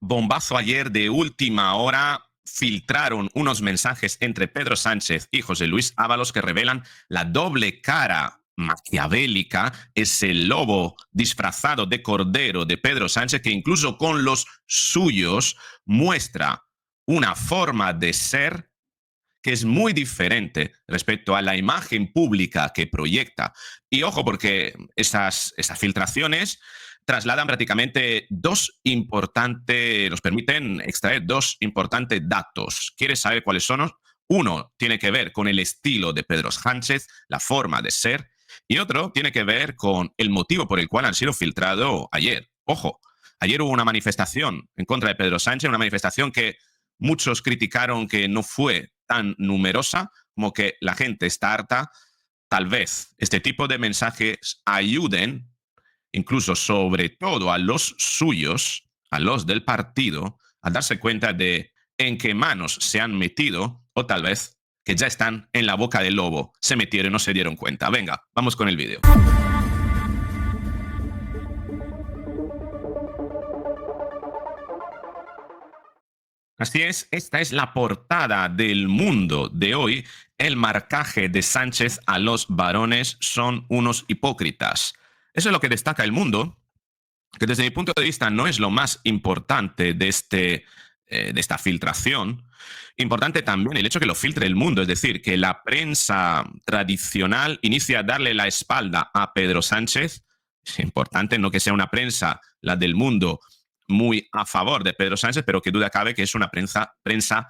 bombazo ayer de última hora. Filtraron unos mensajes entre Pedro Sánchez y José Luis Ábalos que revelan la doble cara maquiavélica, ese lobo disfrazado de cordero de Pedro Sánchez que incluso con los suyos muestra una forma de ser que es muy diferente respecto a la imagen pública que proyecta. Y ojo, porque esas filtraciones trasladan prácticamente nos permiten extraer dos importantes datos. ¿Quieres saber cuáles son? Uno tiene que ver con el estilo de Pedro Sánchez, la forma de ser, y otro tiene que ver con el motivo por el cual han sido filtrados ayer. Ojo, ayer hubo una manifestación en contra de Pedro Sánchez, una manifestación que muchos criticaron que no fue tan numerosa, como que la gente está harta. Tal vez este tipo de mensajes ayuden incluso sobre todo a los suyos, a los del partido, a darse cuenta de en qué manos se han metido o tal vez que ya están en la boca del lobo, se metieron y no se dieron cuenta. Venga, vamos con el vídeo. Así es, esta es la portada del Mundo de hoy. El marcaje de Sánchez a los varones son unos hipócritas. Eso es lo que destaca el Mundo, que desde mi punto de vista no es lo más importante de esta filtración. Importante también el hecho que lo filtre el Mundo, es decir, que la prensa tradicional inicia a darle la espalda a Pedro Sánchez. Es importante no que sea una prensa, la del Mundo, muy a favor de Pedro Sánchez, pero que duda cabe que es una prensa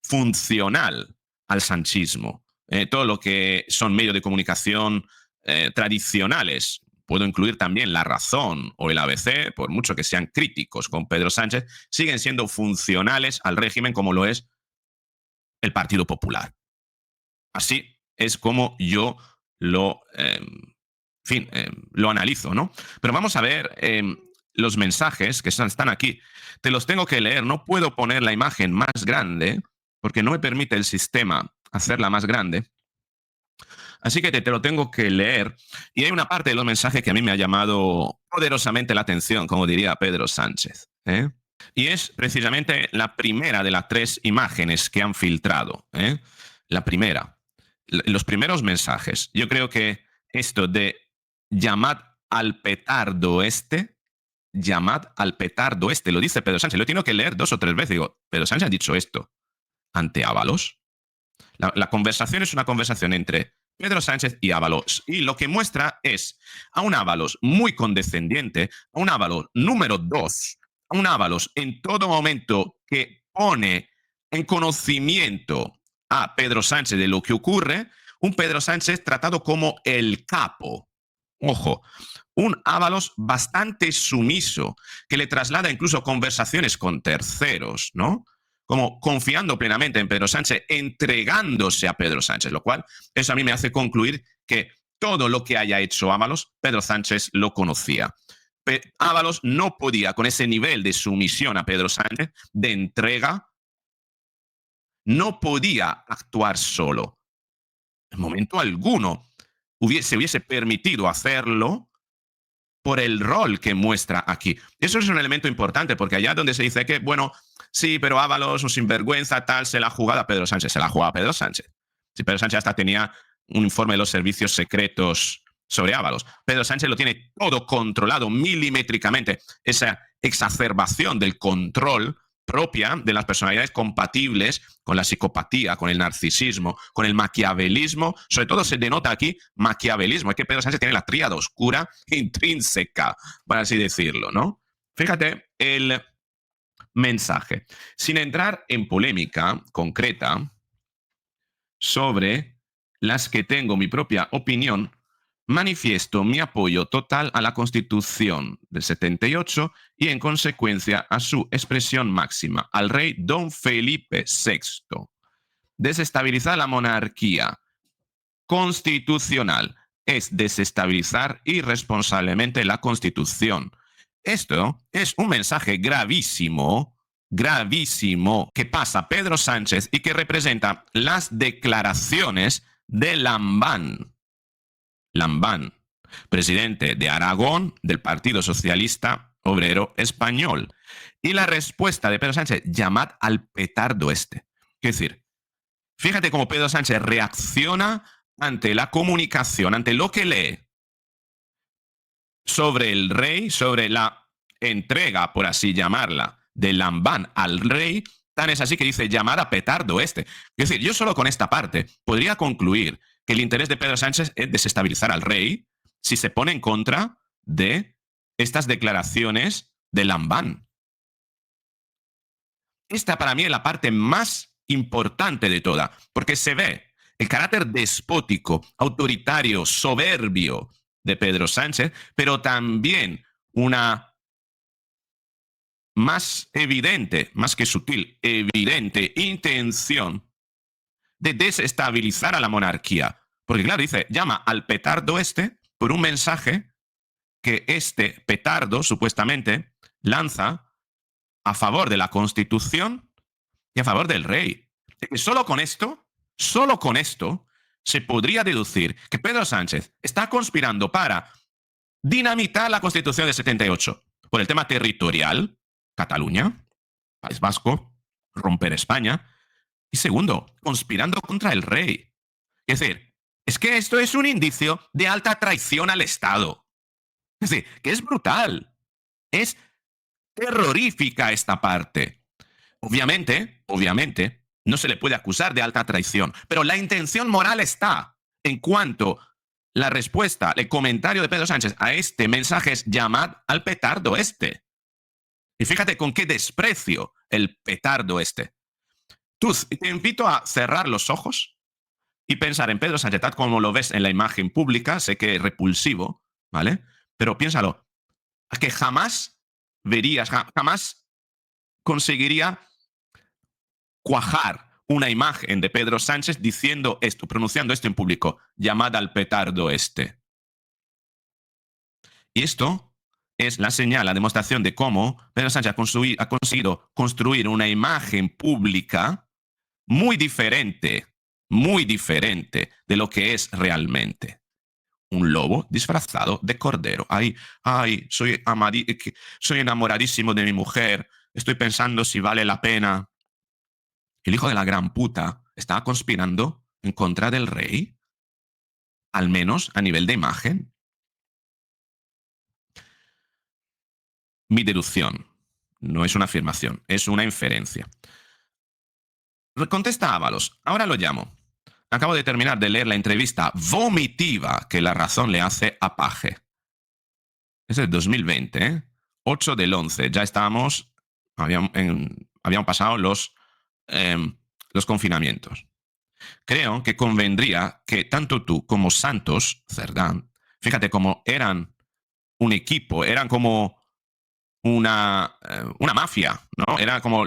funcional al sanchismo. Todo lo que son medios de comunicación tradicionales, puedo incluir también La Razón o el ABC, por mucho que sean críticos con Pedro Sánchez, siguen siendo funcionales al régimen como lo es el Partido Popular. Así es como yo lo analizo, ¿no? Pero vamos a ver los mensajes que están aquí. Te los tengo que leer. No puedo poner la imagen más grande porque no me permite el sistema hacerla más grande. Así que te lo tengo que leer. Y hay una parte de los mensajes que a mí me ha llamado poderosamente la atención, como diría Pedro Sánchez. Y es precisamente la primera de las tres imágenes que han filtrado. La primera. Los primeros mensajes. Yo creo que esto de llamad al petardo lo dice Pedro Sánchez. Lo tengo que leer 2 o 3 veces. Digo, Pedro Sánchez ha dicho esto ante Ábalos. La conversación es una conversación entre Pedro Sánchez y Ábalos. Y lo que muestra es a un Ábalos muy condescendiente, a un Ábalos número 2, a un Ábalos en todo momento que pone en conocimiento a Pedro Sánchez de lo que ocurre, un Pedro Sánchez tratado como el capo. Ojo, un Ábalos bastante sumiso, que le traslada incluso conversaciones con terceros, ¿no? Como confiando plenamente en Pedro Sánchez, entregándose a Pedro Sánchez, lo cual eso a mí me hace concluir que todo lo que haya hecho Ábalos, Pedro Sánchez lo conocía. Ábalos no podía, con ese nivel de sumisión a Pedro Sánchez, de entrega, no podía actuar solo. En momento alguno se hubiese permitido hacerlo por el rol que muestra aquí. Eso es un elemento importante, porque allá donde se dice que, bueno, sí, pero Ábalos, un sinvergüenza, tal, se la ha jugado a Pedro Sánchez. Se la ha jugado a Pedro Sánchez. Si Pedro Sánchez hasta tenía un informe de los servicios secretos sobre Ábalos. Pedro Sánchez lo tiene todo controlado milimétricamente. Esa exacerbación del control propia de las personalidades compatibles con la psicopatía, con el narcisismo, con el maquiavelismo. Sobre todo se denota aquí maquiavelismo. Es que Pedro Sánchez tiene la tríada oscura intrínseca, por así decirlo, ¿no? Fíjate el mensaje. Sin entrar en polémica concreta sobre las que tengo mi propia opinión, manifiesto mi apoyo total a la Constitución del 78 y en consecuencia a su expresión máxima, al rey Don Felipe VI. Desestabilizar la monarquía constitucional es desestabilizar irresponsablemente la Constitución. Esto es un mensaje gravísimo, gravísimo, que pasa Pedro Sánchez y que representa las declaraciones de Lambán. Lambán, presidente de Aragón del Partido Socialista Obrero Español, Y la respuesta de Pedro Sánchez, llamad al petardo este. Es decir, fíjate cómo Pedro Sánchez reacciona ante la comunicación, ante lo que lee sobre el rey, sobre la entrega, por así llamarla, de Lambán al rey. Tan es así que dice llamar a petardo este. Es decir, yo solo con esta parte podría concluir que el interés de Pedro Sánchez es desestabilizar al rey si se pone en contra de estas declaraciones de Lambán. Esta para mí es la parte más importante de toda, porque se ve el carácter despótico, autoritario, soberbio de Pedro Sánchez, pero también una más evidente, más que sutil, evidente intención de desestabilizar a la monarquía. Porque claro, dice, llama al petardo este por un mensaje que este petardo supuestamente lanza a favor de la Constitución y a favor del rey. Solo con esto, se podría deducir que Pedro Sánchez está conspirando para dinamitar la Constitución del 78 por el tema territorial, Cataluña, País Vasco, romper España, y segundo, conspirando contra el rey. Es decir, es que esto es un indicio de alta traición al Estado. Es decir, que es brutal. Es terrorífica esta parte. Obviamente, no se le puede acusar de alta traición, pero la intención moral está en cuanto la respuesta, el comentario de Pedro Sánchez a este mensaje es llamad al petardo este. Y fíjate con qué desprecio el petardo este. Tú, te invito a cerrar los ojos y pensar en Pedro Sánchez tal como lo ves en la imagen pública, sé que es repulsivo, ¿vale? Pero piénsalo, que jamás verías, jamás conseguiría cuajar una imagen de Pedro Sánchez diciendo esto, pronunciando esto en público, llamada al petardo este. Y esto es la señal, la demostración de cómo Pedro Sánchez ha conseguido construir una imagen pública muy diferente de lo que es realmente. Un lobo disfrazado de cordero. Ay, soy enamoradísimo de mi mujer. Estoy pensando si vale la pena. El hijo de la gran puta está conspirando en contra del rey, al menos a nivel de imagen. Mi deducción, no es una afirmación, es una inferencia. Contesta Ábalos, ahora lo llamo. Acabo de terminar de leer la entrevista vomitiva que La Razón le hace a Paje. Es el 2020, ¿eh? 8 del 11, ya estábamos, habían pasado los confinamientos. Creo que convendría que tanto tú como Santos Cerdán, fíjate cómo eran un equipo, eran como una mafia, ¿no? Era como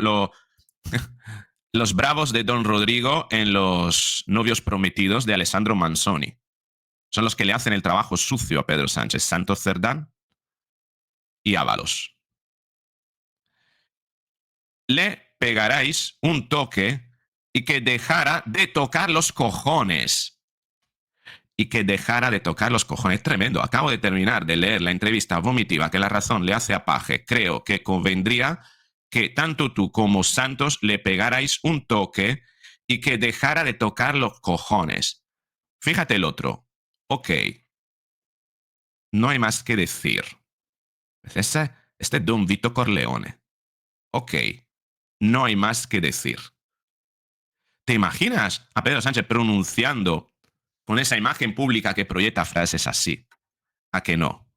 los bravos de Don Rodrigo en Los novios prometidos de Alessandro Manzoni. Son los que le hacen el trabajo sucio a Pedro Sánchez, Santos Cerdán y Ábalos. Le pegaráis un toque y que dejara de tocar los cojones. Y que dejara de tocar los cojones. Tremendo. Acabo de terminar de leer la entrevista vomitiva que La Razón le hace a Paje. Creo que convendría que tanto tú como Santos le pegarais un toque y que dejara de tocar los cojones. Fíjate el otro. Ok. No hay más que decir. Este es Don Vito Corleone. Ok. No hay más que decir. ¿Te imaginas a Pedro Sánchez pronunciando con esa imagen pública que proyecta frases así? ¿A que no?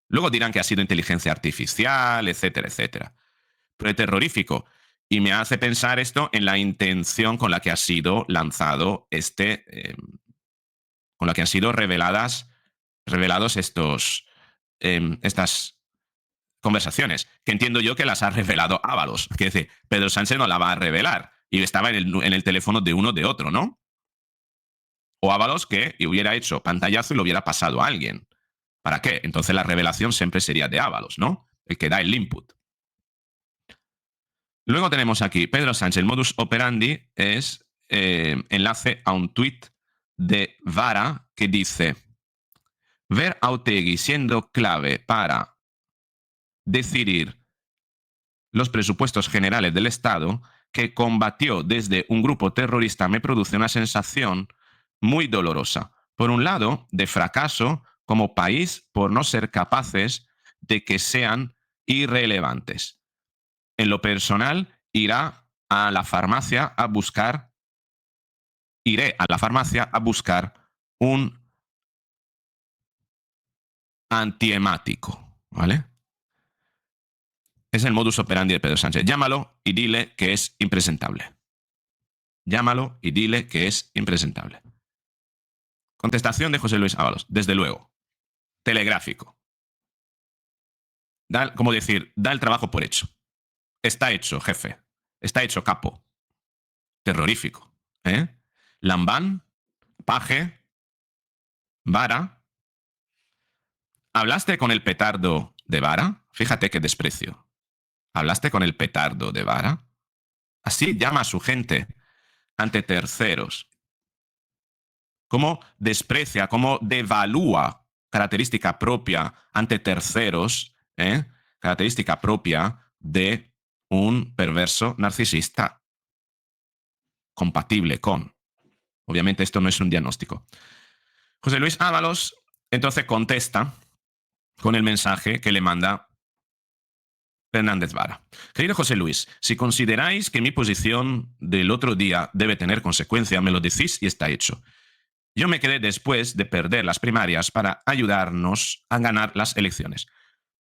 Luego dirán que ha sido inteligencia artificial, etcétera, etcétera. Pero es terrorífico. Y me hace pensar esto en la intención con la que ha sido lanzado con la que han sido revelados estas conversaciones, que entiendo yo que las ha revelado Ábalos. Que decir, Pedro Sánchez no la va a revelar. Y estaba en el teléfono de uno de otro, ¿no? O Ábalos que hubiera hecho pantallazo y lo hubiera pasado a alguien. ¿Para qué? Entonces la revelación siempre sería de Ábalos, ¿no? El que da el input. Luego tenemos aquí Pedro Sánchez. El modus operandi es enlace a un tuit de Vara que dice: ver a Otegi siendo clave para decidir los presupuestos generales del Estado que combatió desde un grupo terrorista me produce una sensación muy dolorosa. Por un lado, de fracaso como país por no ser capaces de que sean irrelevantes. En lo personal, iré a la farmacia a buscar un antiemático, ¿vale? Es el modus operandi de Pedro Sánchez. Llámalo y dile que es impresentable. Llámalo y dile que es impresentable. Contestación de José Luis Ábalos. Desde luego. Telegráfico. Como decir, da el trabajo por hecho. Está hecho, jefe. Está hecho, capo. Terrorífico. Lambán, Paje, Vara. ¿Hablaste con el petardo de Vara? Fíjate qué desprecio. ¿Hablaste con el petardo de Vara? Así llama a su gente ante terceros. Cómo desprecia, cómo devalúa característica propia ante terceros, característica propia de un perverso narcisista. Compatible con. Obviamente esto no es un diagnóstico. José Luis Ábalos entonces contesta con el mensaje que le manda Fernández Vara. Querido José Luis, si consideráis que mi posición del otro día debe tener consecuencia, me lo decís y está hecho. Yo me quedé después de perder las primarias para ayudarnos a ganar las elecciones.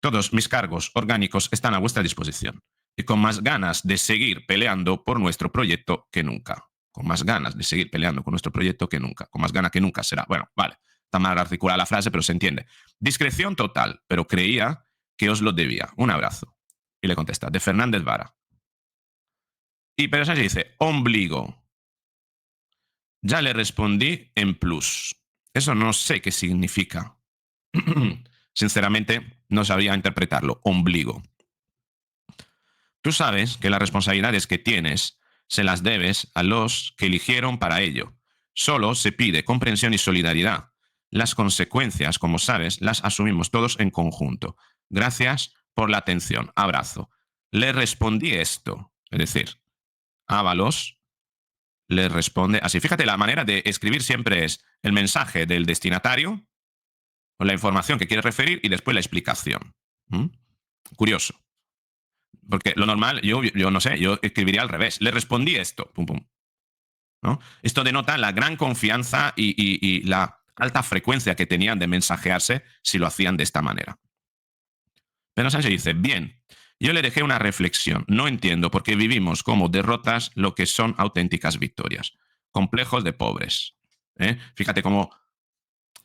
Todos mis cargos orgánicos están a vuestra disposición y con más ganas de seguir peleando por nuestro proyecto que nunca. Con más ganas de seguir peleando con nuestro proyecto que nunca. Con más ganas que nunca será. Bueno, vale. Está mal articulada la frase, pero se entiende. Discreción total, pero creía que os lo debía. Un abrazo. Y le contesta, de Fernández Vara. Y Pedro Sánchez dice, ombligo. Ya le respondí en plus. Eso no sé qué significa. Sinceramente, no sabía interpretarlo. Ombligo. Tú sabes que las responsabilidades que tienes se las debes a los que eligieron para ello. Solo se pide comprensión y solidaridad. Las consecuencias, como sabes, las asumimos todos en conjunto. Gracias por la atención. Abrazo. Le respondí esto. Es decir, Ábalos le responde así. Fíjate, la manera de escribir siempre es el mensaje del destinatario, con la información que quiere referir y después la explicación. Curioso. Porque lo normal, yo no sé, yo escribiría al revés. Le respondí esto. Pum, pum. ¿No? Esto denota la gran confianza y la alta frecuencia que tenían de mensajearse si lo hacían de esta manera. Pedro Sánchez dice, bien, yo le dejé una reflexión. No entiendo por qué vivimos como derrotas lo que son auténticas victorias. Complejos de pobres. Fíjate cómo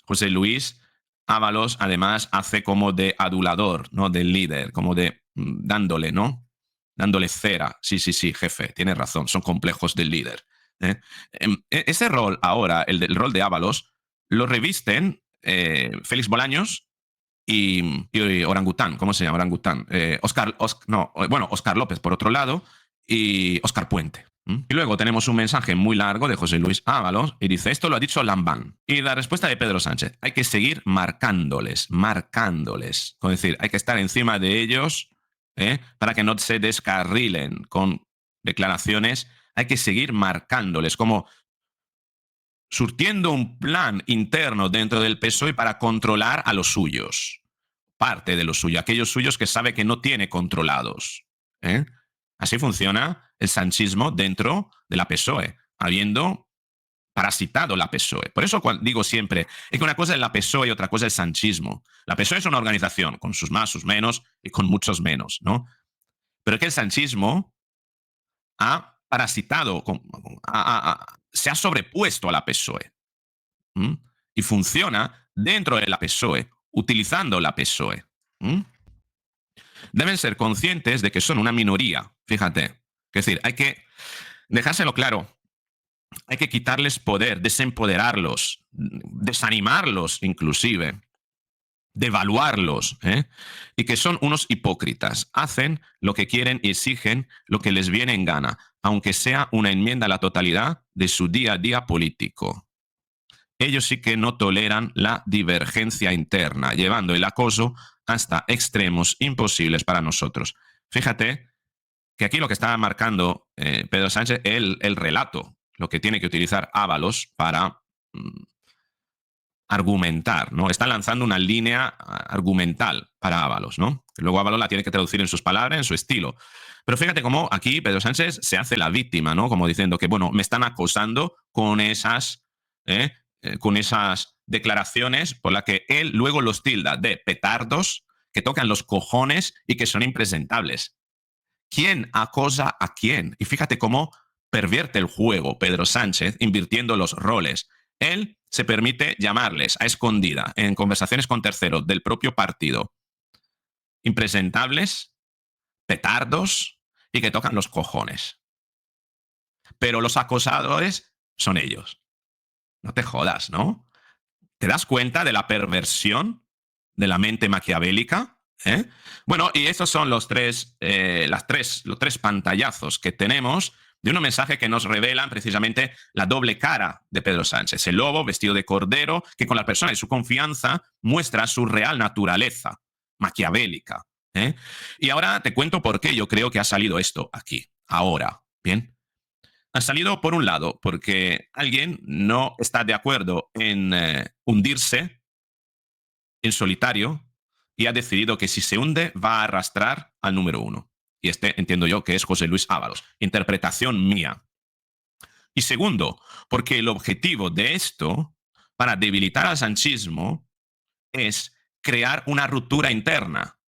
José Luis Ábalos además hace como de adulador, ¿no? Del líder, como de dándole, ¿no? Dándole cera. Sí, sí, sí, jefe, tienes razón, son complejos del líder. Ese rol ahora, el rol de Ábalos, lo revisten Félix Bolaños y Orangután, ¿cómo se llama? Orangután. Óscar López, por otro lado, y Óscar Puente. Y luego tenemos un mensaje muy largo de José Luis Ábalos y dice, esto lo ha dicho Lambán. Y la respuesta de Pedro Sánchez, hay que seguir marcándoles. Es decir, hay que estar encima de ellos para que no se descarrilen con declaraciones. Hay que seguir marcándoles, como surtiendo un plan interno dentro del PSOE para controlar a los suyos. Parte de los suyos, aquellos suyos que sabe que no tiene controlados. Así funciona el sanchismo dentro de la PSOE, habiendo parasitado la PSOE. Por eso digo siempre, es que una cosa es la PSOE y otra cosa es el sanchismo. La PSOE es una organización con sus más, sus menos y con muchos menos, ¿no? Pero es que el sanchismo ha parasitado, se ha sobrepuesto a la PSOE. Y funciona dentro de la PSOE, utilizando la PSOE. Deben ser conscientes de que son una minoría, fíjate. Es decir, hay que dejárselo claro. Hay que quitarles poder, desempoderarlos, desanimarlos inclusive, devaluarlos, y que son unos hipócritas. Hacen lo que quieren y exigen lo que les viene en gana, aunque sea una enmienda a la totalidad de su día a día político. Ellos sí que no toleran la divergencia interna, llevando el acoso hasta extremos imposibles para nosotros. Fíjate que aquí lo que está marcando Pedro Sánchez es el relato, lo que tiene que utilizar Ábalos para argumentar, ¿no? Está lanzando una línea argumental para Ábalos, ¿no? Luego Ábalos la tiene que traducir en sus palabras, en su estilo. Pero fíjate cómo aquí Pedro Sánchez se hace la víctima, ¿no? Como diciendo que, bueno, me están acosando con esas declaraciones por las que él luego los tilda de petardos, que tocan los cojones y que son impresentables. ¿Quién acosa a quién? Y fíjate cómo pervierte el juego Pedro Sánchez invirtiendo los roles. Él se permite llamarles a escondida en conversaciones con terceros del propio partido impresentables, petardos y que tocan los cojones. Pero los acosadores son ellos. No te jodas, ¿no? ¿Te das cuenta de la perversión de la mente maquiavélica? Bueno, y estos son los tres pantallazos que tenemos de un mensaje que nos revelan precisamente la doble cara de Pedro Sánchez. El lobo vestido de cordero que con la persona de su confianza muestra su real naturaleza maquiavélica. Y ahora te cuento por qué yo creo que ha salido esto aquí, ahora. Bien. Ha salido, por un lado, porque alguien no está de acuerdo en hundirse en solitario y ha decidido que si se hunde va a arrastrar al número uno. Y entiendo yo que es José Luis Ábalos. Interpretación mía. Y segundo, porque el objetivo de esto, para debilitar al sanchismo, es crear una ruptura interna,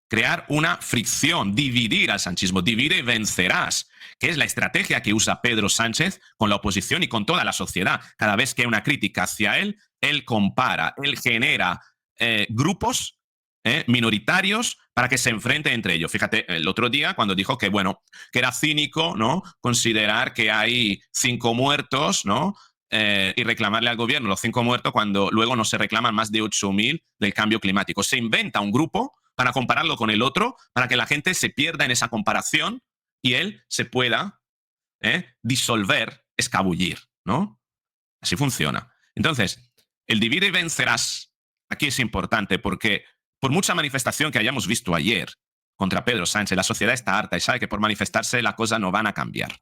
crear una fricción, dividir al sanchismo. Divide y vencerás, que es la estrategia que usa Pedro Sánchez con la oposición y con toda la sociedad. Cada vez que hay una crítica hacia él compara, él genera grupos minoritarios para que se enfrenten entre ellos. Fíjate, el otro día cuando dijo que, bueno, que era cínico, ¿no?, considerar que hay 5 muertos, ¿no?, y reclamarle al gobierno los 5 muertos cuando luego no se reclaman más de 8.000 del cambio climático. Se inventa un grupo para compararlo con el otro, para que la gente se pierda en esa comparación y él se pueda disolver, escabullir, ¿no? Así funciona. Entonces, el divide y vencerás aquí es importante porque por mucha manifestación que hayamos visto ayer contra Pedro Sánchez, la sociedad está harta y sabe que por manifestarse las cosas no van a cambiar,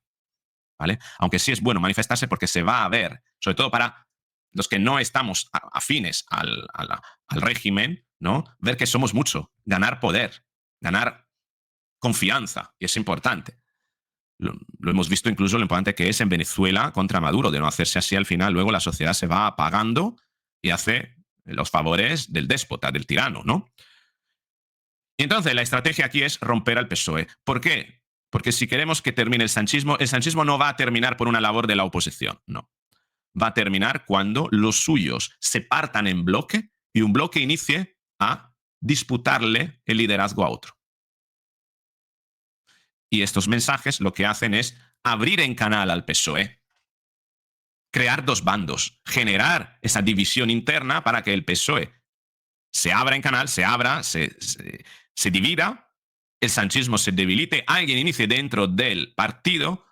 ¿vale? Aunque sí es bueno manifestarse porque se va a ver, sobre todo para los que no estamos afines al régimen, ¿no?, ver que somos mucho, ganar poder, ganar confianza, y es importante. Lo hemos visto incluso lo importante que es en Venezuela contra Maduro, de no hacerse así al final, luego la sociedad se va apagando y hace los favores del déspota, del tirano, ¿no? Y entonces la estrategia aquí es romper al PSOE. ¿Por qué? Porque si queremos que termine el sanchismo no va a terminar por una labor de la oposición, no. Va a terminar cuando los suyos se partan en bloque y un bloque inicie a disputarle el liderazgo a otro. Y estos mensajes lo que hacen es abrir en canal al PSOE, crear 2 bandos, generar esa división interna para que el PSOE se abra en canal, se divida, el sanchismo se debilite, alguien inicie dentro del partido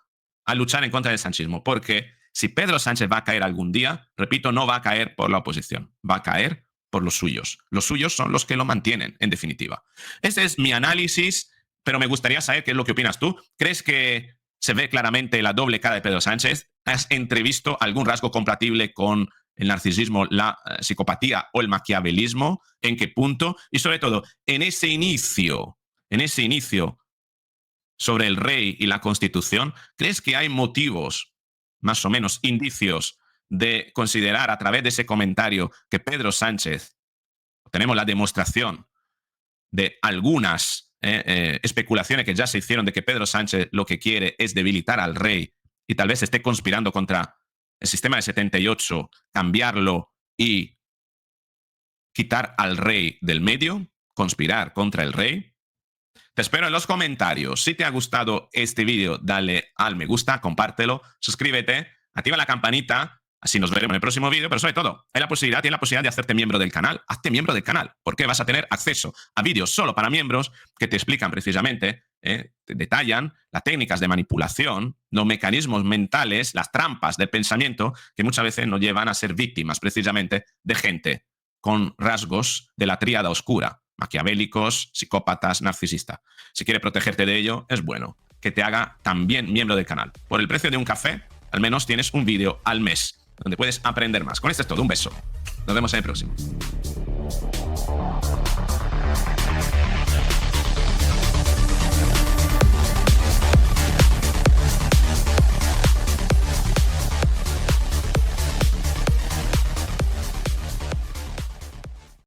a luchar en contra del sanchismo. Porque si Pedro Sánchez va a caer algún día, repito, no va a caer por la oposición, va a caer por los suyos. Los suyos son los que lo mantienen, en definitiva. Este es mi análisis, pero me gustaría saber qué es lo que opinas tú. ¿Crees que se ve claramente la doble cara de Pedro Sánchez? ¿Has entrevisto algún rasgo compatible con el narcisismo, la psicopatía o el maquiavelismo? ¿En qué punto? Y sobre todo, en ese inicio sobre el rey y la Constitución, ¿crees que hay motivos, más o menos indicios, de considerar a través de ese comentario que Pedro Sánchez, tenemos la demostración de algunas especulaciones que ya se hicieron de que Pedro Sánchez lo que quiere es debilitar al rey y tal vez esté conspirando contra el sistema de 78, cambiarlo y quitar al rey del medio, conspirar contra el rey? Te espero en los comentarios. Si te ha gustado este vídeo, dale al me gusta, compártelo, suscríbete, activa la campanita, así nos veremos en el próximo vídeo, pero sobre todo, tienes la posibilidad de hacerte miembro del canal. Hazte miembro del canal, porque vas a tener acceso a vídeos solo para miembros que te explican precisamente, te detallan las técnicas de manipulación, los mecanismos mentales, las trampas de pensamiento que muchas veces nos llevan a ser víctimas precisamente de gente con rasgos de la tríada oscura, maquiavélicos, psicópatas, narcisistas. Si quieres protegerte de ello, es bueno. que te haga también miembro del canal. Por el precio de un café, al menos tienes un vídeo al mes donde puedes aprender más. Con esto es todo. Un beso. Nos vemos en el próximo.